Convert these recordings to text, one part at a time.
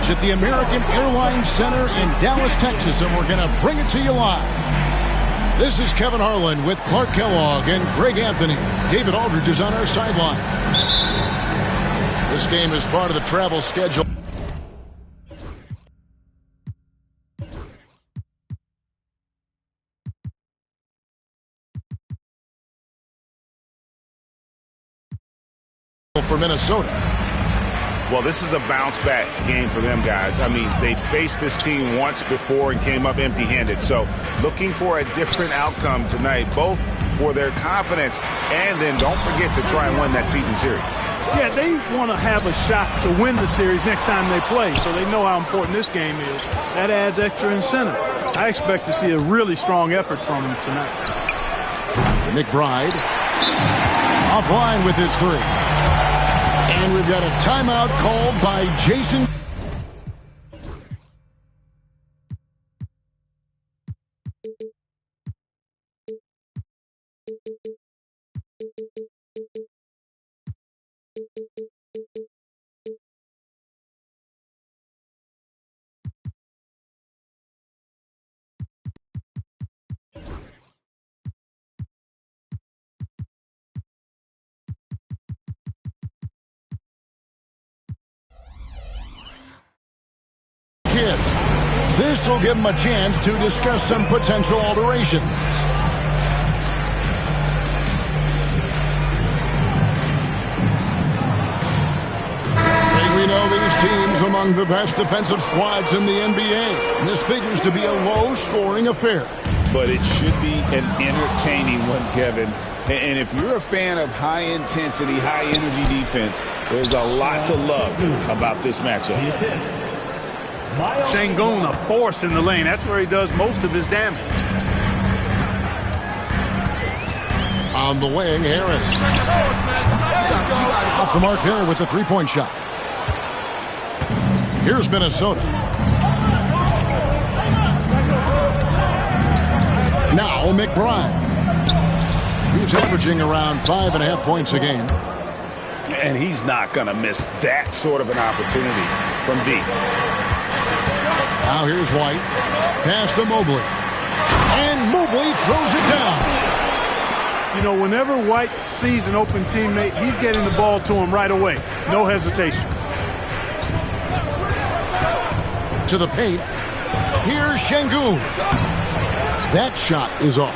coverage at the American Airlines Center in Dallas, Texas, and we're going to bring it to you live. This is Kevin Harlan with Clark Kellogg and Greg Anthony. David Aldridge is on our sideline. This game is part of the travel schedule. For Minnesota. Well, this is a bounce-back game for them, guys. I mean, they faced this team once before and came up empty-handed. So looking for a different outcome tonight, both for their confidence and then don't forget to try and win that season series. Yeah, they want to have a shot to win the series next time they play, so they know how important this game is. That adds extra incentive. I expect to see a really strong effort from them tonight. McBride offline with his three. And we've got a timeout called by Jason. This will give him a chance to discuss some potential alterations. We know these teams among the best defensive squads in the NBA. This figures to be a low-scoring affair. But it should be an entertaining one, Kevin. And if you're a fan of high-intensity, high-energy defense, there's a lot to love about this matchup. Şengün, a force in the lane. That's where he does most of his damage. On the wing, Harris. Off the mark there with the three-point shot. Here's Minnesota. Now McBride. He's averaging around 5.5 points a game. And he's not going to miss that sort of an opportunity from deep. Now here's White. Pass to Mobley. And Mobley throws it down. You know, whenever White sees an open teammate, he's getting the ball to him right away. No hesitation. To the paint. Here's Şengün. That shot is off.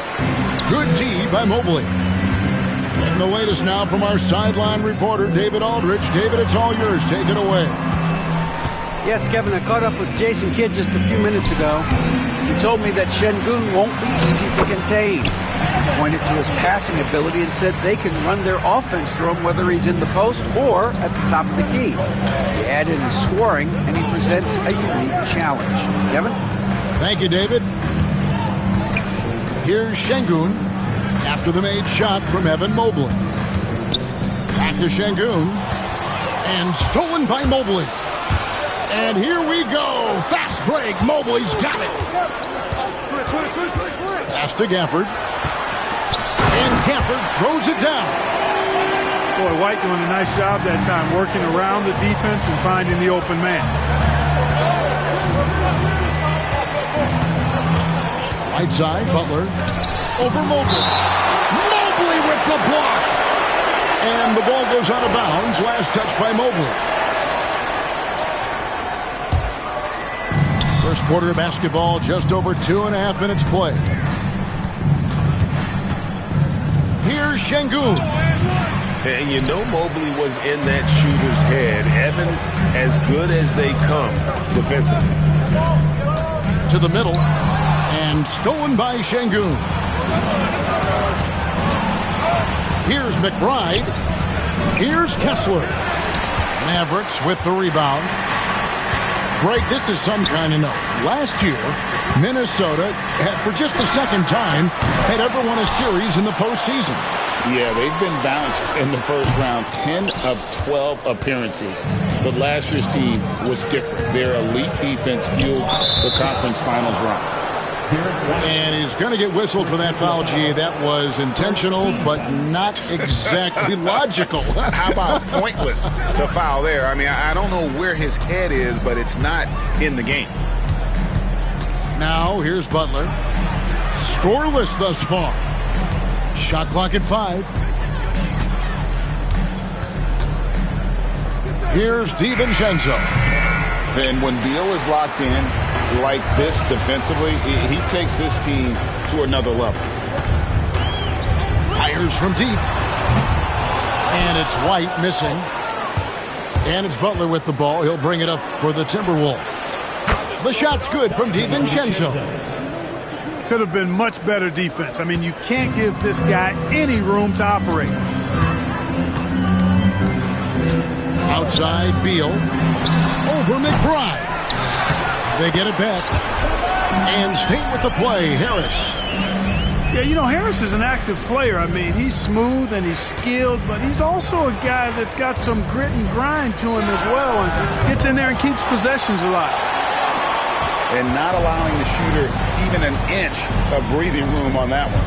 Good D by Mobley. And the latest now from our sideline reporter, David Aldridge. David, it's all yours. Take it away. Yes, Kevin, I caught up with Jason Kidd just a few minutes ago. He told me that Şengün won't be easy to contain. He pointed to his passing ability and said they can run their offense through him whether he's in the post or at the top of the key. He added his scoring, and he presents a unique challenge. Kevin? Thank you, David. Here's Şengün after the made shot from Evan Mobley. Back to Şengün. And stolen by Mobley. And here we go. Fast break. Mobley's got it. Pass to Gafford. And Gafford throws it down. Boy, White doing a nice job that time, working around the defense and finding the open man. Right side, Butler. Over Mobley. Mobley with the block. And the ball goes out of bounds. Last touch by Mobley. First quarter of basketball, just over 2.5 minutes play. Here's Şengün. And you know Mobley was in that shooter's head. Evan, as good as they come defensively. To the middle. And stolen by Şengün. Here's McBride. Here's Kessler. Mavericks with the rebound. Greg, this is some kind of note. Last year, Minnesota, for just the second time, had ever won a series in the postseason. Yeah, they've been bounced in the first round, 10 of 12 appearances. But last year's team was different. Their elite defense fueled the conference finals run. And he's going to get whistled for that foul, G. That was intentional, but not exactly logical. How about pointless to foul there? I mean, I don't know where his head is, but it's not in the game. Now, here's Butler. Scoreless thus far. Shot clock at 5. Here's DiVincenzo. And when Beal is locked in like this defensively, he takes this team to another level. Fires from deep. And it's White missing. And it's Butler with the ball. He'll bring it up for the Timberwolves. The shot's good from DiVincenzo. Could have been much better defense. I mean, you can't give this guy any room to operate. Outside, Beal. Over McBride. They get it back. And stay with the play, Harris. Yeah, you know, Harris is an active player. I mean, he's smooth and he's skilled, but he's also a guy that's got some grit and grind to him as well and gets in there and keeps possessions alive. And not allowing the shooter even an inch of breathing room on that one.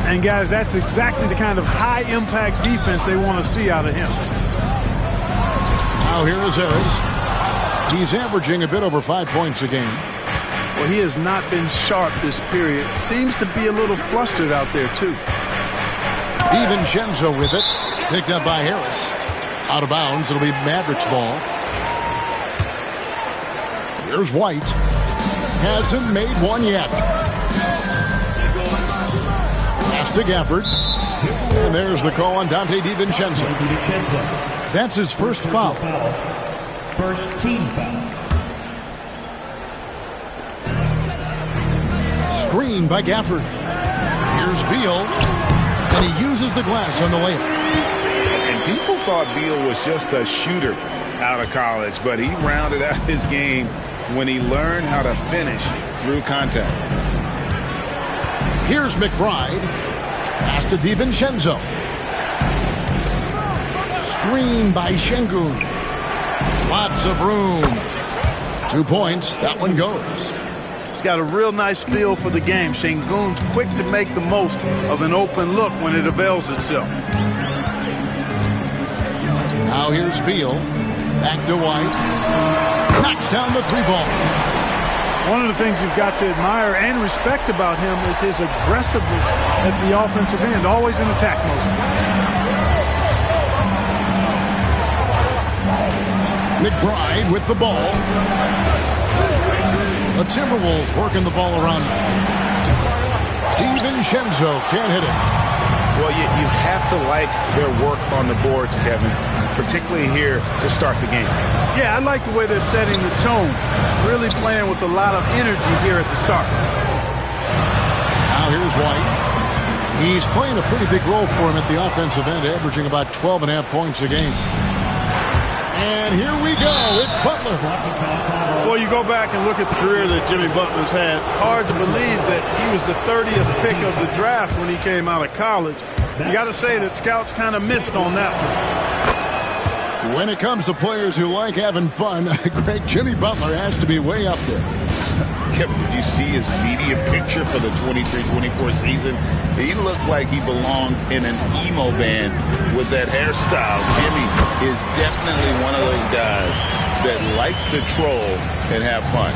And, guys, that's exactly the kind of high-impact defense they want to see out of him. Now here is Harris. He's averaging a bit over 5 points a game. Well, he has not been sharp this period. Seems to be a little flustered out there, too. DiVincenzo with it. Picked up by Harris. Out of bounds. It'll be Mavericks ball. Here's White. Hasn't made one yet. Pass to Gafford. And there's the call on Dante DiVincenzo. That's his first foul. First team foul. Screen by Gafford. Here's Beal. And he uses the glass on the layup. And people thought Beal was just a shooter out of college, but he rounded out his game when he learned how to finish through contact. Here's McBride. Pass to DiVincenzo. Screen by Şengün. Lots of room. 2 points. That one goes. He's got a real nice feel for the game. Şengün's quick to make the most of an open look when it avails itself. Now here's Beal. Back to White. Knocks down the 3-ball. One of the things you've got to admire and respect about him is his aggressiveness at the offensive end, always in attack mode. McBride with the ball. The Timberwolves working the ball around him. DiVincenzo can't hit it. Well, you have to like their work on the boards, Kevin, particularly here to start the game. Yeah, I like the way they're setting the tone. Really playing with a lot of energy here at the start. Now here's White. He's playing a pretty big role for him at the offensive end, averaging about 12.5 points a game. And here we go. It's Butler. Well, you go back and look at the career that Jimmy Butler's had. Hard to believe that he was the 30th pick of the draft when he came out of college. You got to say that scouts kind of missed on that one. When it comes to players who like having fun, great Jimmy Butler has to be way up there. Kevin, did you see his media picture for the 23-24 season? He looked like he belonged in an emo band with that hairstyle. Jimmy is definitely one of those guys that likes to troll and have fun.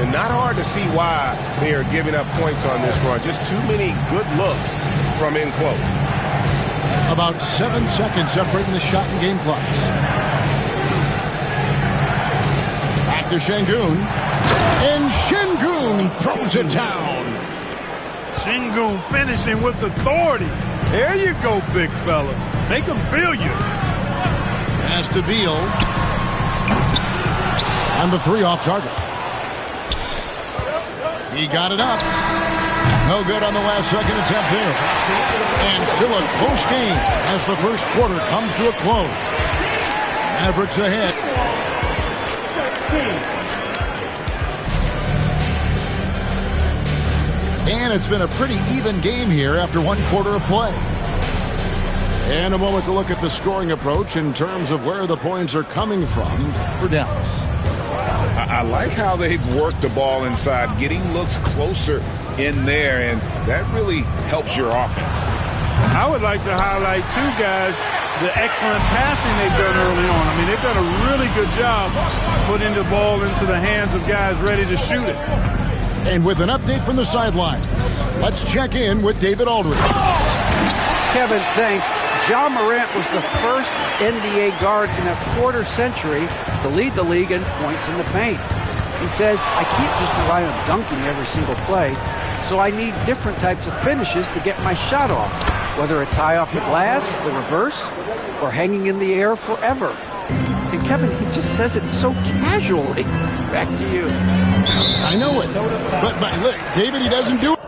And not hard to see why they are giving up points on this run. Just too many good looks from in close. About 7 seconds separating the shot and game clocks. Back to Şengün. And Şengün throws it down. Şengün finishing with authority. There you go, big fella. Make them feel you. Pass to Beal. And the 3 off target. He got it up. No good on the last second attempt there. And still a close game as the first quarter comes to a close. Mavericks ahead. And it's been a pretty even game here after 1 quarter of play. And a moment to look at the scoring approach in terms of where the points are coming from for Dallas. I I like how they've worked the ball inside, getting looks closer in there, and that really helps your offense. I would like to highlight, too, guys, the excellent passing they've done early on. I mean, they've done a really good job putting the ball into the hands of guys ready to shoot it. And with an update from the sideline, let's check in with David Aldridge. Kevin, thanks. Ja Morant was the first NBA guard in a quarter century to lead the league in points in the paint. He says, I can't just rely on dunking every single play, so I need different types of finishes to get my shot off, whether it's high off the glass, the reverse, or hanging in the air forever. And Kevin, he just says it so casually. Back to you. I know it, but look, David, he doesn't do it.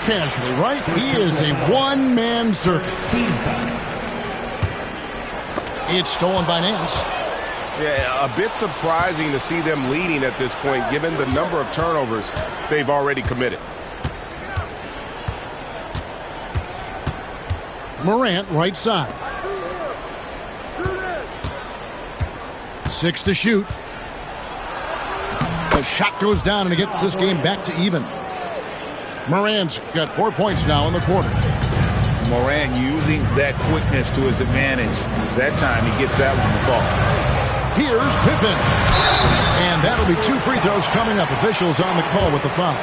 Casually, right? He is a one-man circus. It's stolen by Nance. Yeah, a bit surprising to see them leading at this point, given the number of turnovers they've already committed. Morant, right side. 6 to shoot. The shot goes down, and it gets this game back to even. Morant's got 4 points now in the quarter. Morant using that quickness to his advantage. That time he gets that one to fall. Here's Pippen. And that'll be 2 free throws coming up. Officials on the call with the foul.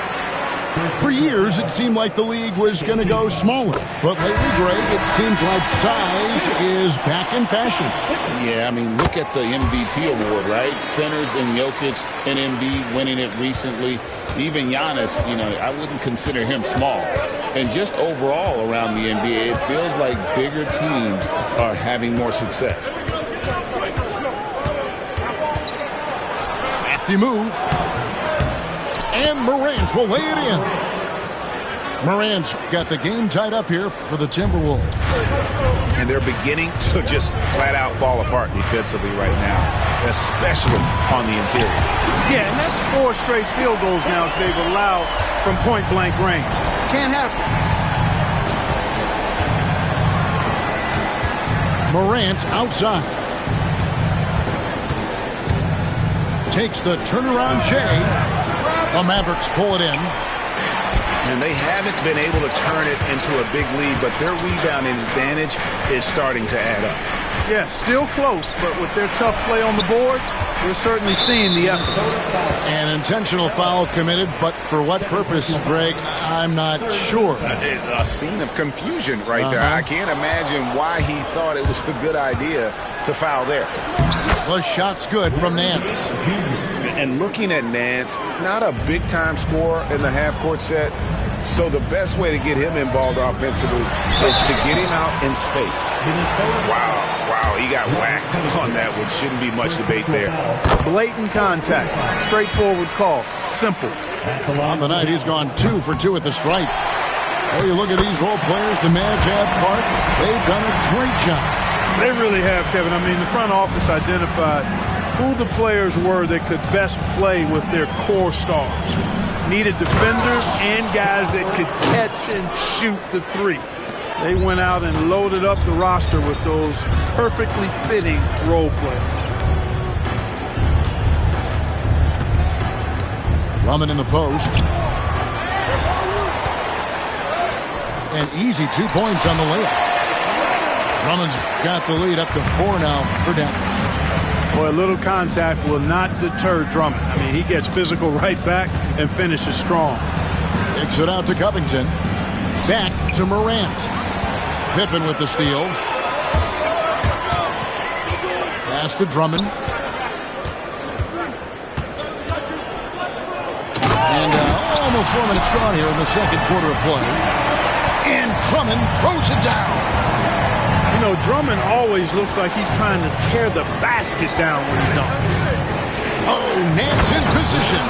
For years, it seemed like the league was going to go smaller. But lately, Greg, it seems like size is back in fashion. Yeah, I mean, look at the MVP award, right? Centers and Jokic and Embiid winning it recently. Even Giannis, you know, I wouldn't consider him small. And just overall around the NBA, it feels like bigger teams are having more success. Crafty move. And Morant will lay it in. Morant's got the game tied up here for the Timberwolves. And they're beginning to just flat out fall apart defensively right now, especially on the interior. Yeah, and that's 4 straight field goals now they've allowed from point-blank range. Can't happen. Morant outside. Takes the turnaround Jay. The Mavericks pull it in. And they haven't been able to turn it into a big lead, but their rebounding advantage is starting to add up. Yeah, still close, but with their tough play on the boards, we're certainly seeing the effort. An intentional foul committed, but for what purpose, Greg, I'm not sure. A scene of confusion right there. I can't imagine why he thought it was a good idea to foul there. The shot's good from Nance. And looking at Nance, not a big-time scorer in the half-court set, so the best way to get him involved offensively is to get him out in space. Wow, he got whacked on that one. Shouldn't be much debate there. Blatant contact, straightforward call, simple. On the night, he's gone 2 for 2 at the stripe. Well, you look at these role players the Mavs have, Clark, they've done a great job. They really have, Kevin. I mean, the front office identified who the players were that could best play with their core stars. Needed defenders and guys that could catch and shoot the 3. They went out and loaded up the roster with those perfectly fitting role players. Drummond in the post. An easy 2 points on the layup. Drummond's got the lead up to 4 now for Dallas. Boy, a little contact will not deter Drummond. I mean, he gets physical right back and finishes strong. Kicks it out to Covington. Back to Morant. Pippen with the steal. Pass to Drummond. And almost 4 minutes gone here in the second quarter of play. And Drummond throws it down. You know, Drummond always looks like he's trying to tear the basket down when he dunks. Oh, Nance in position.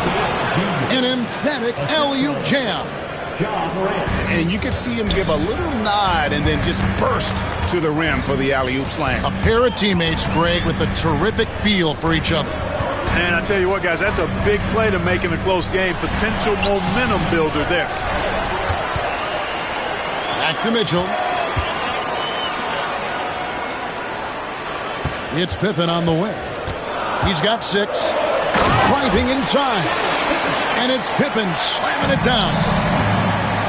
An emphatic alley-oop jam. And you can see him give a little nod and then just burst to the rim for the alley-oop slam. A pair of teammates, Greg, with a terrific feel for each other. And I tell you what, guys, that's a big play to make in a close game. Potential momentum builder there. Back to Mitchell. It's Pippen on the wing. He's got 6. Driving inside. And it's Pippen slamming it down.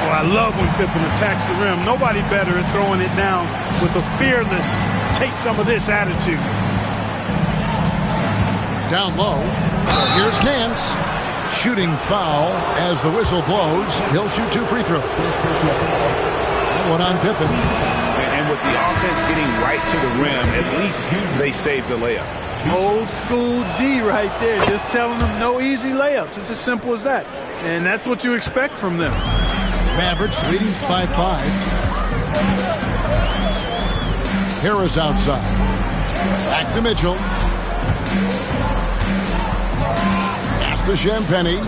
Well, I love when Pippen attacks the rim. Nobody better at throwing it down with a fearless, take some of this attitude. Down low. Here's Nance. Shooting foul as the whistle blows. He'll shoot 2 free throws. That one on Pippen. And with the offense getting right to the rim, at least they saved the layup. Old school D right there. Just telling them no easy layups. It's as simple as that. And that's what you expect from them. Mavericks leading by 5. Harris outside. Back to Mitchell. Pass to Champagny.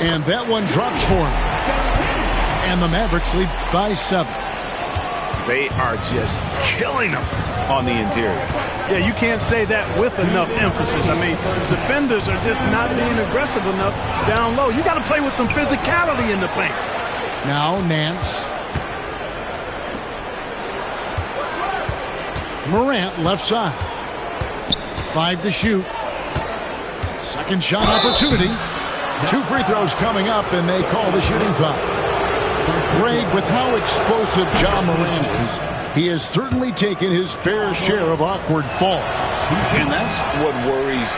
And that one drops for him. And the Mavericks lead by 7. They are just killing them on the interior. Yeah, you can't say that with enough emphasis. I mean, defenders are just not being aggressive enough down low. You got to play with some physicality in the paint. Now Nance. Morant left side. 5 to shoot. Second shot opportunity. 2 free throws coming up, and they call the shooting foul. Greg, with how explosive Ja Morant is, he has certainly taken his fair share of awkward falls. And that's what worries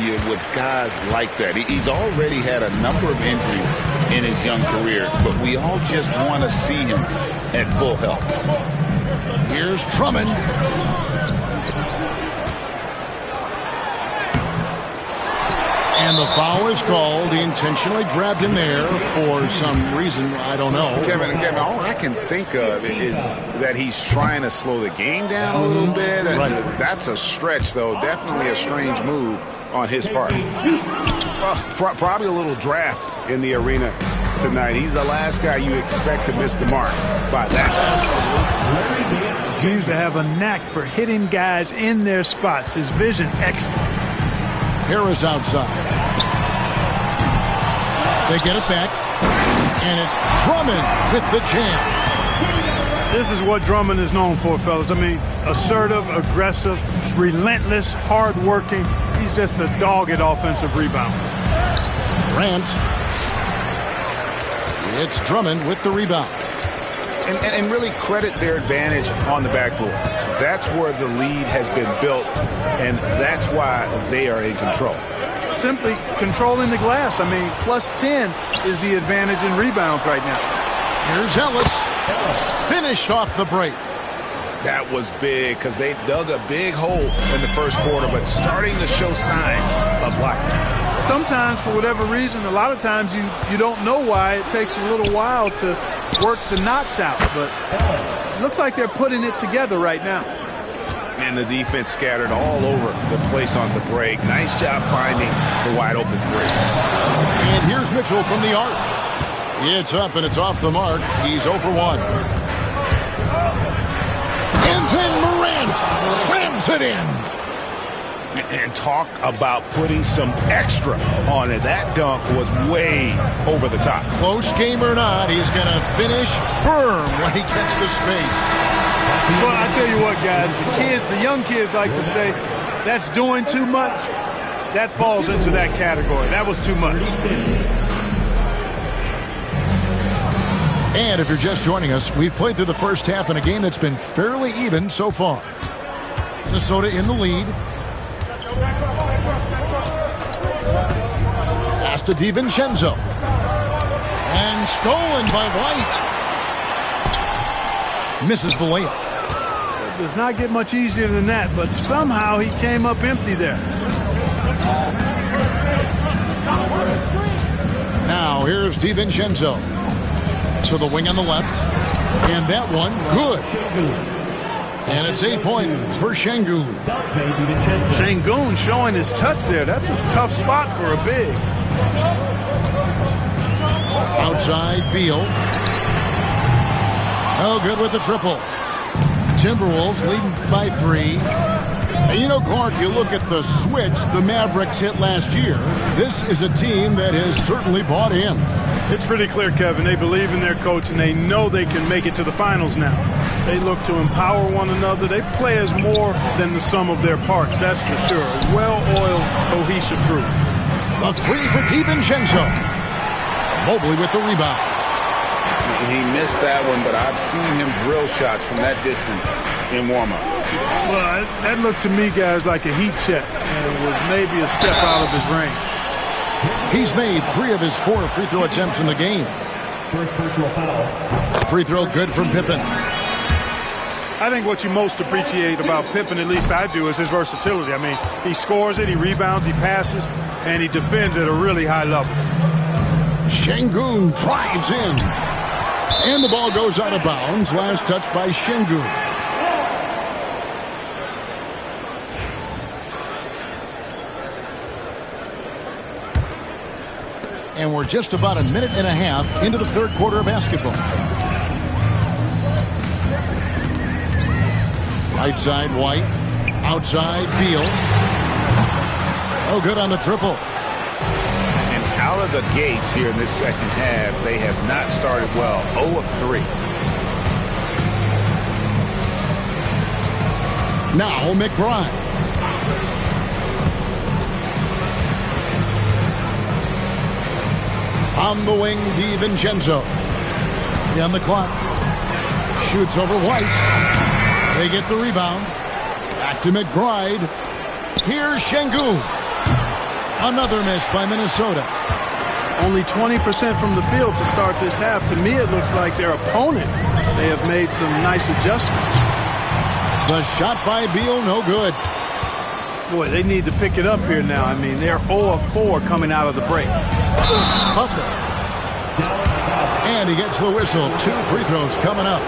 you with guys like that. He's already had a number of injuries in his young career, but we all just want to see him at full health. Here's Drummond. And the foul is called. He intentionally grabbed him there for some reason. I don't know. Kevin, all I can think of is that he's trying to slow the game down a little bit. Right. That's a stretch, though. Definitely a strange move on his part. Probably a little draft in the arena tonight. He's the last guy you expect to miss the mark by that. He seems to have a knack for hitting guys in their spots. His vision excellent. Harris outside. They get it back. And it's Drummond with the jam. This is what Drummond is known for, fellas. I mean, assertive, aggressive, relentless, hard-working. He's just a dogged offensive rebound. Grant. It's Drummond with the rebound. And really credit their advantage on the backboard. That's where the lead has been built, and that's why they are in control. Simply controlling the glass. I mean, plus 10 is the advantage in rebounds right now. Here's Ellis. Finished off the break. That was big because they dug a big hole in the first quarter, but starting to show signs of life. Sometimes, for whatever reason, a lot of times you don't know why. It takes a little while to work the knots out, but it looks like they're putting it together right now. And the defense scattered all over the place on the break. Nice job finding the wide open 3. And here's Mitchell from the arc. It's up and it's off the mark. He's 0 for 1. And then Morant slams it in. And talk about putting some extra on it. That dunk was way over the top. Close game or not, he's going to finish firm when he gets the space. Well, I tell you what, guys, the young kids like to say, that's doing too much. That falls into that category. That was too much. And if you're just joining us, we've played through the first half in a game that's been fairly even so far. Minnesota in the lead. Pass to DiVincenzo. And stolen by White. misses the layup. It does not get much easier than that, but somehow he came up empty there. Now here's DiVincenzo to the wing on the left. And that one, good. And it's 8 points for Şengün. Şengün showing his touch there. That's a tough spot for a big. Outside, Beal. Oh, good with the triple. Timberwolves leading by 3. And you know, Clark, you look at the switch the Mavericks hit last year. This is a team that has certainly bought in. It's pretty clear, Kevin. They believe in their coach, and they know they can make it to the finals now. They look to empower one another. They play as more than the sum of their parts, that's for sure. A well-oiled, cohesive group. A 3 for DiVincenzo. Mobley with the rebound. He missed that one, but I've seen him drill shots from that distance in warm-up. Well, that looked to me, guys, like a heat check, and it was maybe a step out of his range. He's made 3 of his 4 free throw attempts in the game. First personal foul. Free throw good from Pippen. I think what you most appreciate about Pippen, at least I do, is his versatility. I mean, he scores it, he rebounds, he passes, and he defends at a really high level. Şengün drives in. And the ball goes out of bounds. Last touch by Şengün. And we're just about a minute and a half into the third quarter of basketball. Right side, White. Outside, Beal. Oh, good on the triple. And out of the gates here in this second half, they have not started well. 0 of 3. Now McBride. On the wing, DiVincenzo. On the clock. Shoots over White. They get the rebound. Back to McBride. Here's Şengün. Another miss by Minnesota. Only 20% from the field to start this half. To me, it looks like their opponent may have made some nice adjustments. The shot by Beal, no good. Boy, they need to pick it up here now. I mean, they're 0 of 4 coming out of the break. Butler. And he gets the whistle. 2 free throws coming up.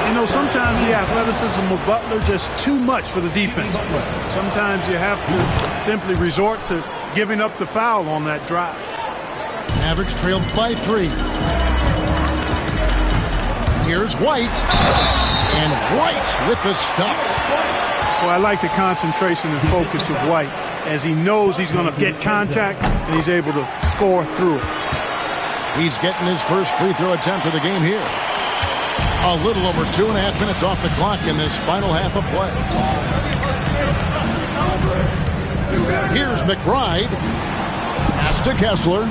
You know, sometimes the athleticism of Butler just too much for the defense. Sometimes you have to simply resort to giving up the foul on that drive. Mavericks trailed by 3. Here's White. And White with the stuff. Well, I like the concentration and focus of White as he knows he's going to get contact and he's able to score through it. He's getting his first free throw attempt of the game here. A little over 2.5 minutes off the clock in this final half of play. Here's McBride. Pass to Kessler.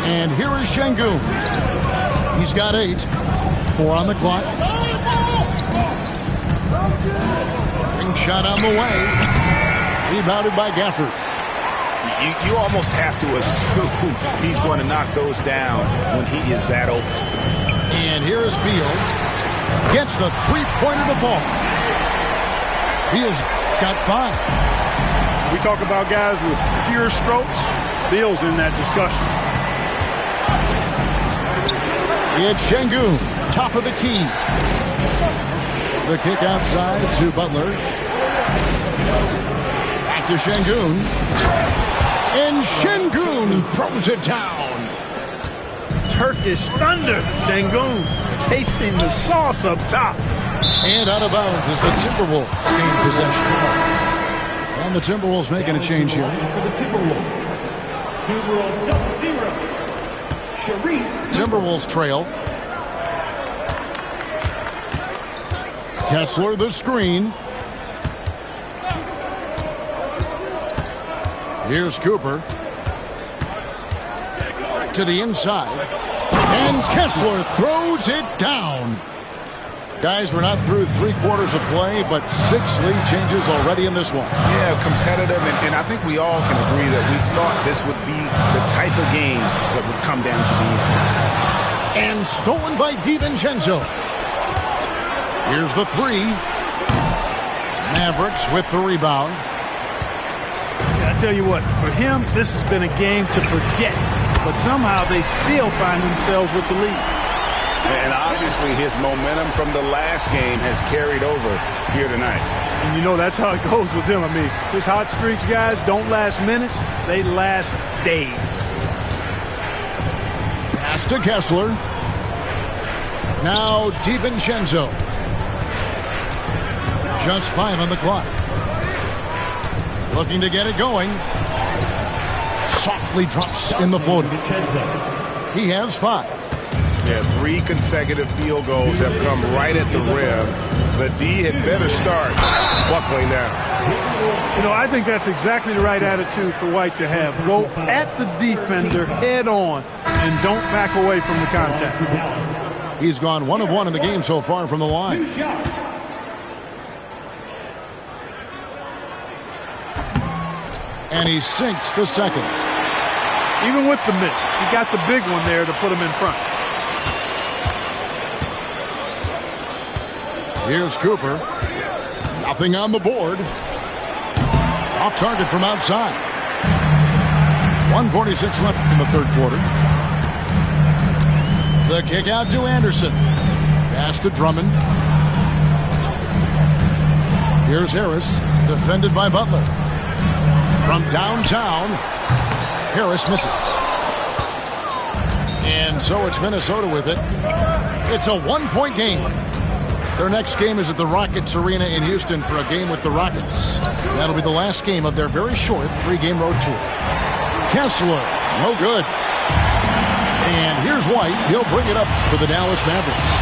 And here is Şengün. He's got 8. 4 on the clock. Ring shot on the way. Rebounded by Gafford. You almost have to assume he's going to knock those down when he is that open. And here is Beal. Gets the three-pointer to fall. Beal's got 5. We talk about guys with pure strokes. Beal's in that discussion. It's Şengün, top of the key. The kick outside to Butler. Back to Şengün. And Şengün throws it down. Turkish thunder. Şengün tasting the sauce up top. And out of bounds as the Timberwolves gain possession. And the Timberwolves making a change here. For the Timberwolves. Numero 0, Sharif. Timberwolves trail. Kessler the screen. Here's Cooper. To the inside. And Kessler throws it down. Guys, we're not through 3 quarters of play, but 6 lead changes already in this one. Yeah, competitive, and I think we all can agree that we thought this would be the type of game that would come down to the end. And stolen by DiVincenzo. Here's the 3. Mavericks with the rebound. I tell you what, for him, this has been a game to forget. But somehow they still find themselves with the lead. And obviously his momentum from the last game has carried over here tonight. And you know that's how it goes with him. I mean, his hot streaks, guys, don't last minutes. They last days. Pass to Kessler. Now DiVincenzo. Just 5 on the clock. Looking to get it going. Softly drops in the floater. He has 5. Yeah, 3 consecutive field goals have come right at the rim. The D had better start buckling down. You know, I think that's exactly the right attitude for White to have. Go at the defender head on and don't back away from the contact. He's gone 1 of 1 in the game so far from the line. And he sinks the second. Even with the miss, he got the big one there to put him in front. Here's Cooper. Nothing on the board. Off target from outside. 1:46 left in the third quarter. The kick out to Anderson. Pass to Drummond. Here's Harris, defended by Butler. From downtown, Harris misses. And so it's Minnesota with it. It's a 1-point game. Their next game is at the Rockets Arena in Houston for a game with the Rockets. That'll be the last game of their very short 3-game road tour. Kessler, no good. And here's White. He'll bring it up for the Dallas Mavericks.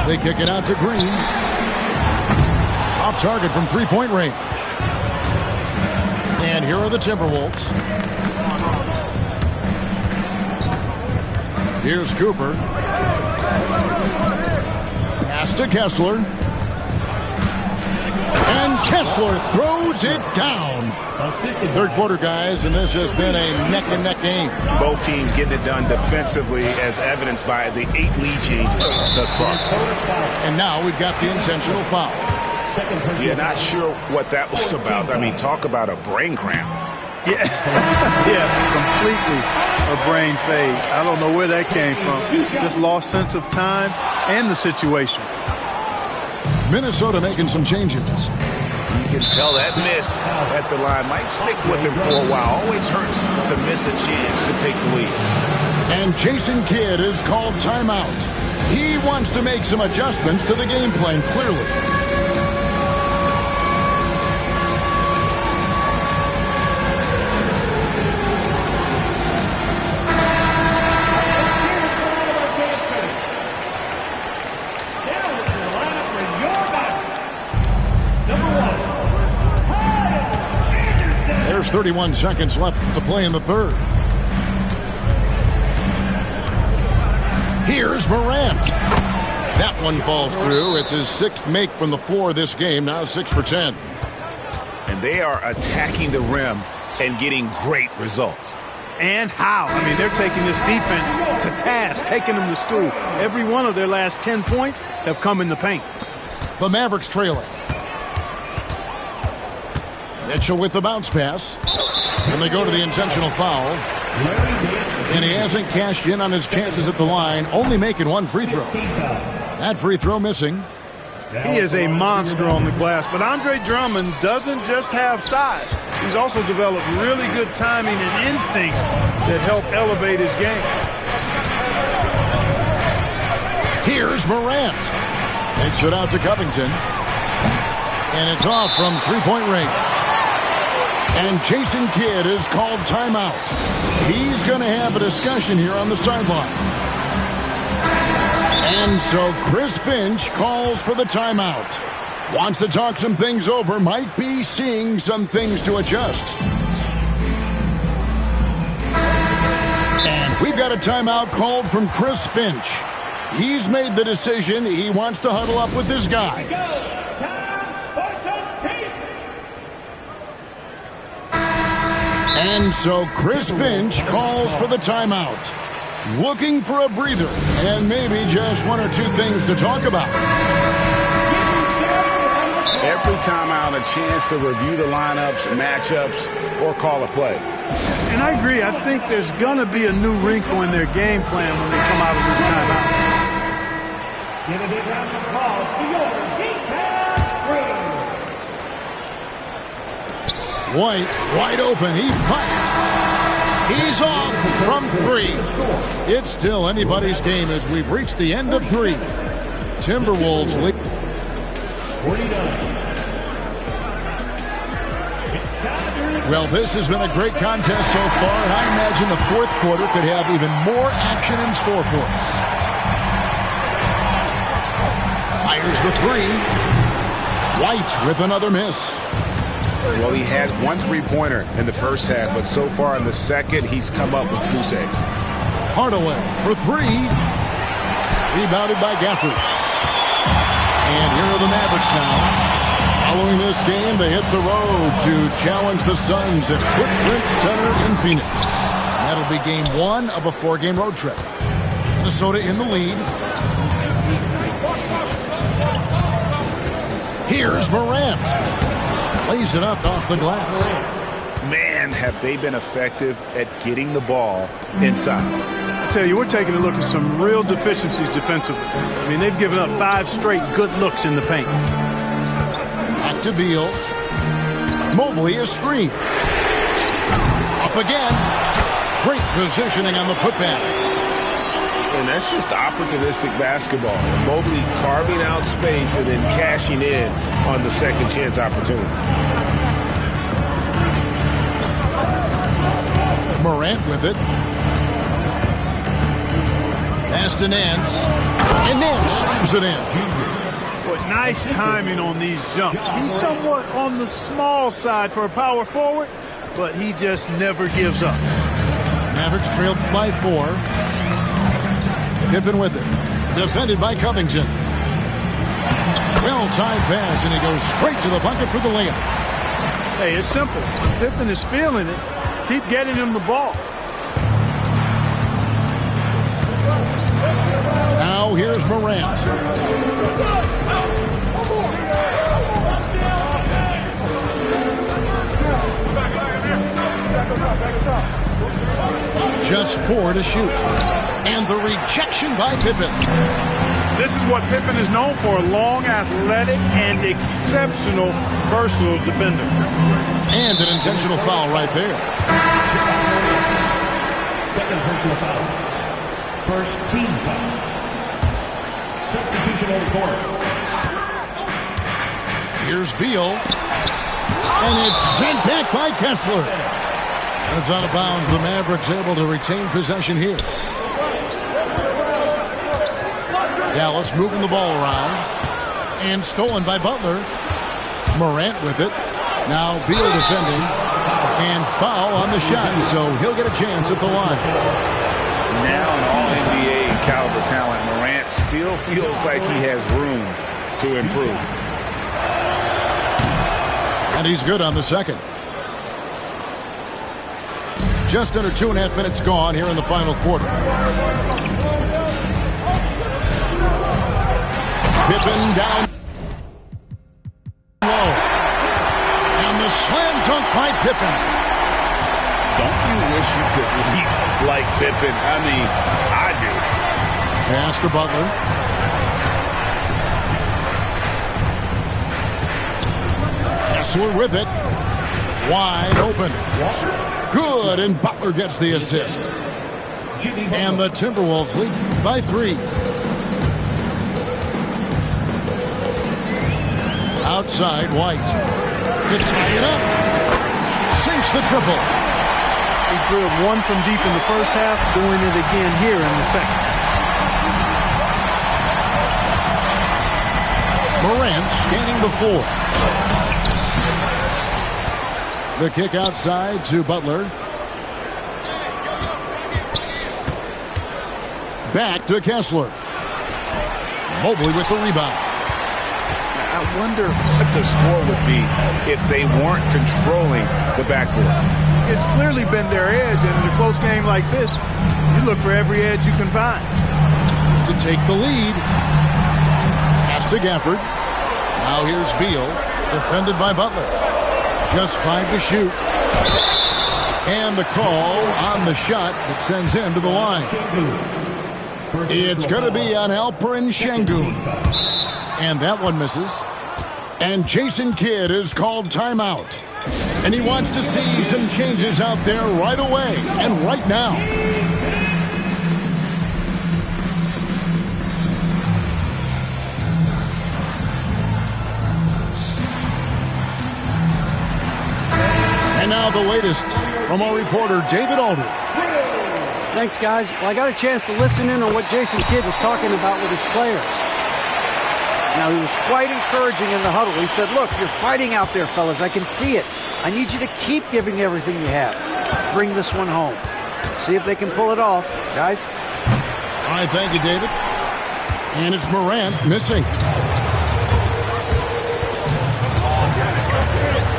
They kick it out to Green. Off target from 3-point range. And here are the Timberwolves. Here's Cooper. Pass to Kessler. And Kessler throws it down. Third quarter, guys, and this has been a neck-and-neck game. Both teams getting it done defensively, as evidenced by the 8 lead changes thus far. And now we've got the intentional foul. Yeah, not sure what that was about. I mean, talk about a brain cramp. Yeah, yeah, completely a brain fade. I don't know where that came from. Just lost sense of time and the situation. Minnesota making some changes. You can tell that miss at the line might stick with him for a while. Always hurts to miss a chance to take the lead. And Jason Kidd is called timeout. He wants to make some adjustments to the game plan, clearly. There's 31 seconds left to play in the third. Here's Morant. That one falls through. It's his 6th make from the floor this game. Now 6 for 10. And they are attacking the rim and getting great results. And how? I mean, they're taking this defense to task, taking them to school. Every one of their last 10 points have come in the paint. The Mavericks trailing. Mitchell with the bounce pass. And they go to the intentional foul. And he hasn't cashed in on his chances at the line, only making 1 free throw. That free throw missing. He is a monster on the glass, but Andre Drummond doesn't just have size. He's also developed really good timing and instincts that help elevate his game. Here's Morant. Takes it out to Covington. And it's off from 3-point range. And Jason Kidd is called timeout. He's going to have a discussion here on the sideline. And so Chris Finch calls for the timeout. Wants to talk some things over. Might be seeing some things to adjust. We've got a timeout called from Chris Finch. He's made the decision. He wants to huddle up with his guys. And so Chris Finch calls for the timeout. Looking for a breather and maybe just one or two things to talk about. Every timeout, a chance to review the lineups, matchups, or call a play. And I agree. I think there's going to be a new wrinkle in their game plan when they come out of this timeout. Give a big round of applause to your defense. White, wide open. He fires. He's off from three. It's still anybody's game as we've reached the end of three. Timberwolves lead. 49. Well, this has been a great contest so far, and I imagine the fourth quarter could have even more action in store for us. Fires the three. White with another miss. Well, he had one three-pointer in the first half, but so far in the second, he's come up with goose eggs. Hardaway for three. Rebounded by Gafford. And here are the Mavericks now. Following this game, they hit the road to challenge the Suns at Footprint Center in Phoenix. That'll be game one of a four-game road trip. Minnesota in the lead. Here's Morant. Lays it up off the glass. Man, have they been effective at getting the ball inside. I tell you, we're taking a look at some real deficiencies defensively. I mean, they've given up 5 straight good looks in the paint. Back to Beal. Mobley a screen. Up again. Great positioning on the putback. And that's just opportunistic basketball. Mobley carving out space and then cashing in on the second chance opportunity. Morant with it. Pass to Nance. And Nance slams it in. But nice timing on these jumps. He's somewhat on the small side for a power forward, but he just never gives up. Mavericks trailed by 4. Pippen with it. Defended by Covington. Well-timed pass, and he goes straight to the bucket for the layup. Hey, it's simple. When Pippen is feeling it, keep getting him the ball. Now here's Morant. Just 4 to shoot. And the rejection by Pippen. This is what Pippen is known for, a long, athletic, and exceptional versatile defender. And an intentional foul right there. Second personal foul. First team foul. Substitution on the court. Here's Beal. And it's sent back by Kessler. That's out of bounds. The Mavericks able to retain possession here. Dallas moving the ball around. And stolen by Butler. Morant with it. Now Beal defending. And foul on the shot. So he'll get a chance at the line. Now an all-NBA caliber talent, Morant still feels like he has room to improve. And he's good on the second. Just under 2.5 minutes gone here in the final quarter. Pippen down low. And the slam dunk by Pippen. Don't you wish you could leap like Pippen? I mean, I do. Pass to Butler. Kessler with it. Wide open. Good, and Butler gets the assist. And the Timberwolves lead by 3. Outside, White. To tie it up. Sinks the triple. He drilled one from deep in the first half, doing it again here in the second. Morant scanning the floor. The kick outside to Butler. Back to Kessler. Mobley with the rebound. I wonder what the score would be if they weren't controlling the backboard. It's clearly been their edge, and in a close game like this, you look for every edge you can find. To take the lead. Pass to Gafford. Now here's Beal, defended by Butler. Just 5 to shoot. And the call on the shot that sends him to the line. It's going to be on Alperen Şengün. And that one misses. And Jason Kidd is called timeout. And he wants to see some changes out there right away and right now. And now the latest from our reporter, David Aldridge. Thanks, guys. Well, I got a chance to listen in on what Jason Kidd was talking about with his players. Now, he was quite encouraging in the huddle. He said, look, you're fighting out there, fellas. I can see it. I need you to keep giving everything you have. Bring this one home. See if they can pull it off. Guys? All right, thank you, David. And it's Morant missing.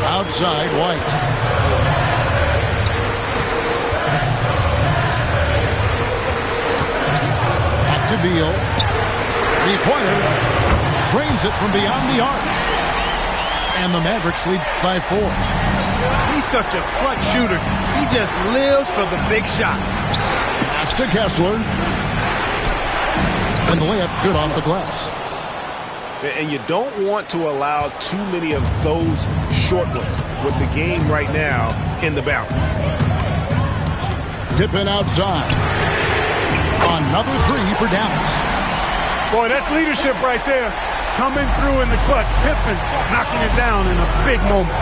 Outside, White. Back to Beal. Three-pointer. Trains it from beyond the arc. And the Mavericks lead by 4. He's such a clutch shooter. He just lives for the big shot. Pass to Kessler. And the layup's good off the glass. And you don't want to allow too many of those short ones with the game right now in the balance. Pippen outside. Another 3 for Dallas. Boy, that's leadership right there. Coming through in the clutch. Pippen knocking it down in a big moment.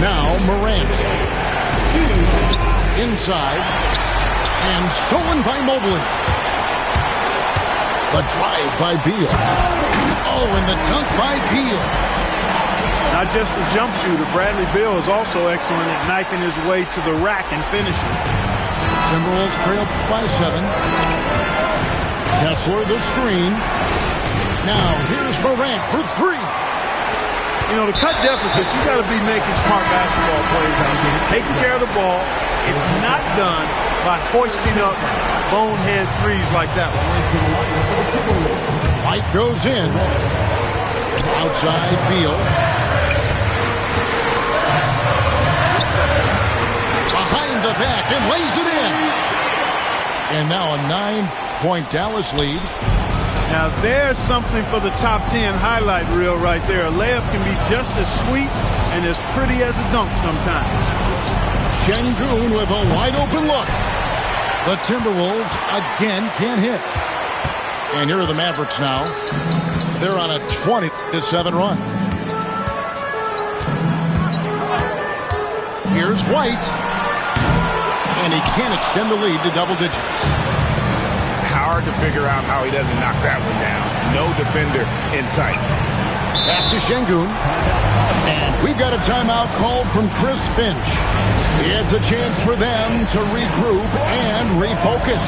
Now Morant. Inside. And stolen by Mobley. The drive by Beal. Oh, and the dunk by Beal. Not just a jump shooter. Bradley Beal is also excellent at knifing his way to the rack and finishing. Timberwolves trail by 7. Kessler the screen. Now here's Morant for 3. You know, to cut deficits, you got to be making smart basketball plays out here. Taking care of the ball. It's not done by hoisting up bonehead threes like that one. White goes in. Outside Beal. Behind the back and lays it in. And now a 9-point Dallas lead. Now there's something for the top 10 highlight reel right there. A layup can be just as sweet and as pretty as a dunk sometimes. Şengün with a wide open look. The Timberwolves again can't hit. And here are the Mavericks now. They're on a 20-7 run. Here's White. And he can't extend the lead to double digits. Hard to figure out how he doesn't knock that one down. No defender in sight. Pass to Şengün. And we've got a timeout called from Chris Finch. It's a chance for them to regroup and refocus.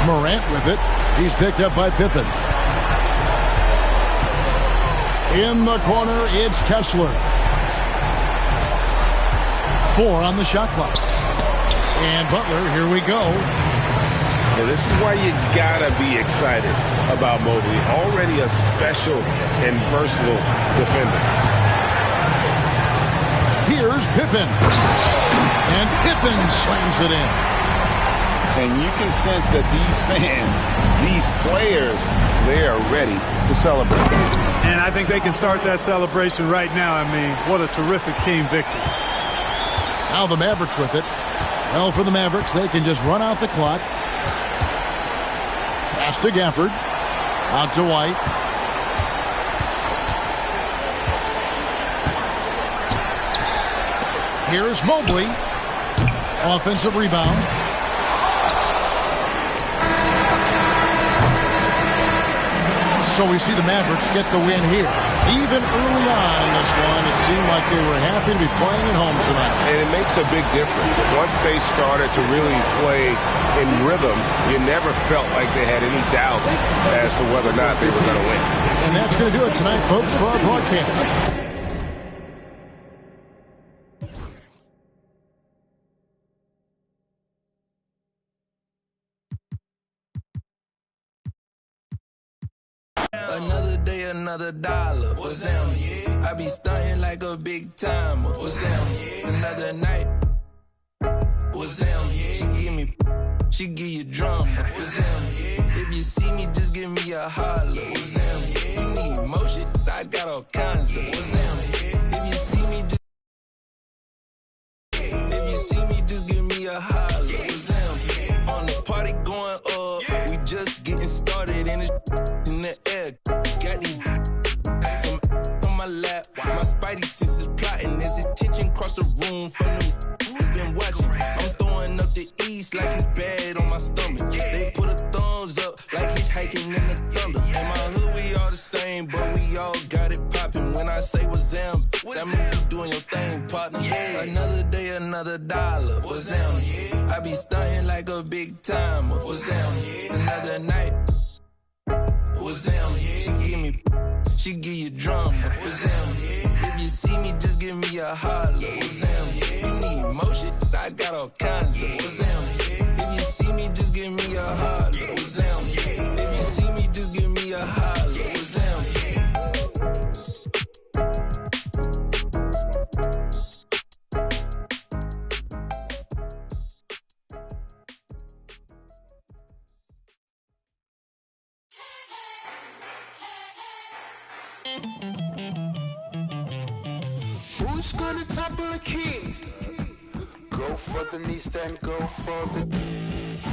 Morant with it. He's picked up by Pippen. In the corner, it's Kessler. 4 on the shot clock. And Butler, here we go. Well, this is why you gotta be excited about Mobley. Already a special and versatile defender. Here's Pippen. And Pippen slams it in. And you can sense that these fans, these players, they are ready to celebrate. And I think they can start that celebration right now. I mean, what a terrific team victory. Now the Mavericks with it. Well, for the Mavericks, they can just run out the clock. Pass to Gafford. Out to White. Here's Mobley. Offensive rebound. So we see the Mavericks get the win here. Even early on in this one, it seemed like they were happy to be playing at home tonight. And it makes a big difference. Once they started to really play in rhythm, you never felt like they had any doubts as to whether or not they were going to win. And that's going to do it tonight, folks, for our broadcast. Another day, another dollar. What's them? I be stunting like a big timer. What's them? Another night. What's them? She give you drama. What's them? If you see me, just give me a holler. What's them? You need motion? I got all kinds of. What's them? If you see me, just give me a holler. What's them? On the party going up, we just getting started in the air. Got these some on my lap. My spidey senses plotting. There's attention across the room from them who's been watching. I'm throwing up the east like it's bad on my stomach. They put a thumbs up like hitchhiking in the thunder. In my hood we all the same, but we all got it popping. When I say what's them, that mean you doing your thing, partner. Yeah. Another day, another dollar. What's them? I be stunting like a big timer. What's them? Another night. What's them? She give you drama. What's them? If you see me, just give me a holler. What's them? You need motion? I got all kinds of. What's them? If you see me, just give me a holler. What's them? If you see me, just give me a holler. What's them? Who's gonna topple a king? Go for the knees, then go for the...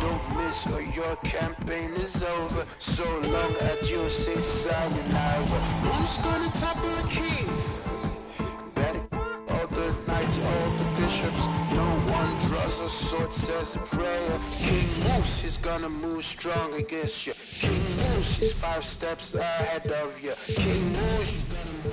Don't miss or your campaign is over. So long adieu, say sayonara. Who's gonna topple a king? Betting all the knights, all the bishops. No one draws a sword, says a prayer. King moves, he's gonna move strong against you. King moves, he's 5 steps ahead of you. King moves, he's gonna move.